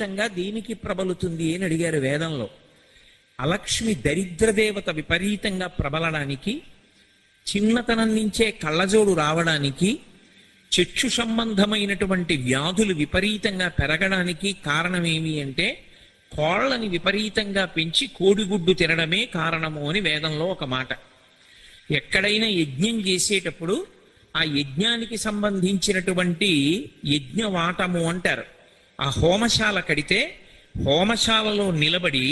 విపరీతంగా దేనికి ప్రబలుతుంది అని అడిగారు వేదంలో. అలక్ష్మి దరిద్రదేవత విపరీతంగా ప్రబలడానికి, చిన్నతనం నుంచే కళ్ళజోడు రావడానికి, చక్షు సంబంధమైనటువంటి వ్యాధులు విపరీతంగా పెరగడానికి కారణమేమి అంటే కోళ్ళని విపరీతంగా పెంచి కోడిగుడ్డు తినడమే కారణము అని వేదంలో ఒక మాట. ఎక్కడైనా యజ్ఞం చేసేటప్పుడు ఆ యజ్ఞానికి సంబంధించినటువంటి యజ్ఞవాటము అంటారు. ఆ హోమశాల కడితే హోమశాలలో నిలబడి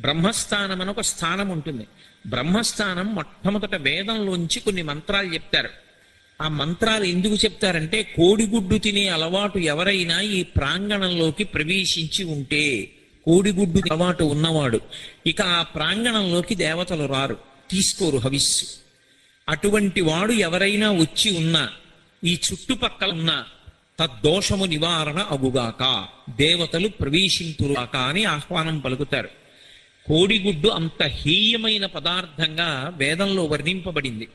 బ్రహ్మస్థానం అని ఒక స్థానం ఉంటుంది. బ్రహ్మస్థానం మొట్టమొదట వేదంలోంచి కొన్ని మంత్రాలు చెప్తారు. ఆ మంత్రాలు ఎందుకు చెప్తారంటే కోడిగుడ్డు తినే అలవాటు ఎవరైనా ఈ ప్రాంగణంలోకి ప్రవేశించి ఉంటే, కోడిగుడ్డు అలవాటు ఉన్నవాడు ఇక ఆ ప్రాంగణంలోకి దేవతలు రారు, తీసుకోరు హవిస్సు. అటువంటి వాడు ఎవరైనా వచ్చి ఉన్నా ఈ చుట్టుపక్కల ఉన్న తద్దోషము నివారణ అగుగాక, దేవతలు ప్రవేశింతుగాక అని ఆహ్వానం పలుకుతారు. కోడిగుడ్డు అంత హేయమైన పదార్థంగా వేదంలో వర్ణింపబడింది.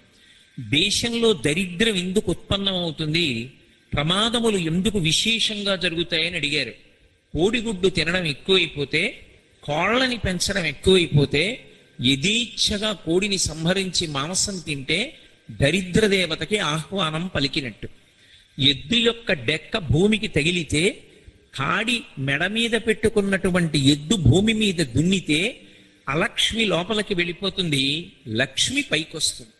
దేశంలో దరిద్రం ఎందుకు ఉత్పన్నమవుతుంది, ప్రమాదములు ఎందుకు విశేషంగా జరుగుతాయని అడిగారు. కోడిగుడ్డు తినడం ఎక్కువైపోతే, కోళ్ళని పెంచడం ఎక్కువైపోతే, యథేచ్ఛగా కోడిని సంహరించి మాంసం తింటే దరిద్ర దేవతకి ఆహ్వానం పలికినట్టు. ఎద్దు యొక్క డెక్క భూమికి తగిలితే, కాడి మెడ మీద పెట్టుకున్నటువంటి ఎద్దు భూమి మీద దున్నితే అలక్ష్మి లోపలికి వెళ్ళిపోతుంది, లక్ష్మి పైకి వస్తుంది.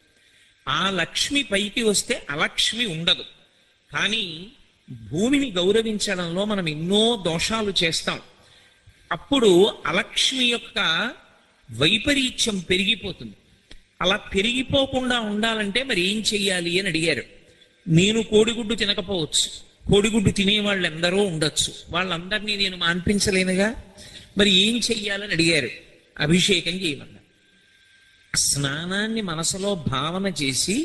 ఆ లక్ష్మి పైకి వస్తే అలక్ష్మి ఉండదు. కానీ భూమిని గౌరవించడంలో మనం ఎన్నో దోషాలు చేస్తాం. అప్పుడు అలక్ష్మి యొక్క వైపరీత్యం పెరిగిపోతుంది. అలా పెరిగిపోకుండా ఉండాలంటే మరి ఏం చెయ్యాలి అని అడిగారు. నేను కోడిగుడ్డు తినకపోవచ్చు, కోడిగుడ్డు తినేవాళ్ళు ఎందరో ఉండొచ్చు, వాళ్ళందరినీ నేను మాన్పించలేనుగా, మరి ఏం చెయ్యాలని అడిగారు. అభిషేకం చేయమన్నారు. స్నానాన్ని మనసులో భావన చేసి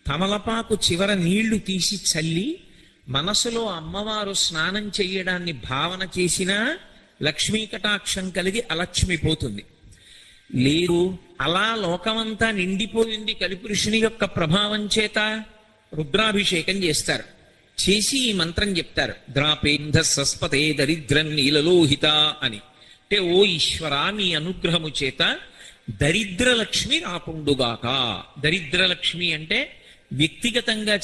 తమలపాకు చివర నీళ్లు తీసి చల్లి మనసులో అమ్మవారు స్నానం చెయ్యడాన్ని భావన చేసినా లక్ష్మీ కటాక్షం కలిగి అలక్ష్మి పోతుంది. లేదు అలా లోకమంతా నిండిపోయింది కలిపురుషుని యొక్క ప్రభావం చేత, రుద్రాభిషేకం చేస్తారు. చేసి ఈ మంత్రం చెప్తారు, ద్రాపేంధ సస్పతే దరిద్రం నీలలోహిత అని. అంటే ఓ ఈశ్వర, నీ అనుగ్రహము చేత దరిద్రలక్ష్మి రాకుండుగాక. దరిద్రలక్ష్మి అంటే వ్యక్తిగతంగా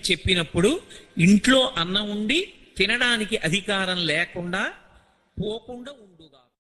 చెప్పినప్పుడు ఇంట్లో అన్నం ఉండి తినడానికి అధికారం లేకుండా పోకుండా ఉండుగాక.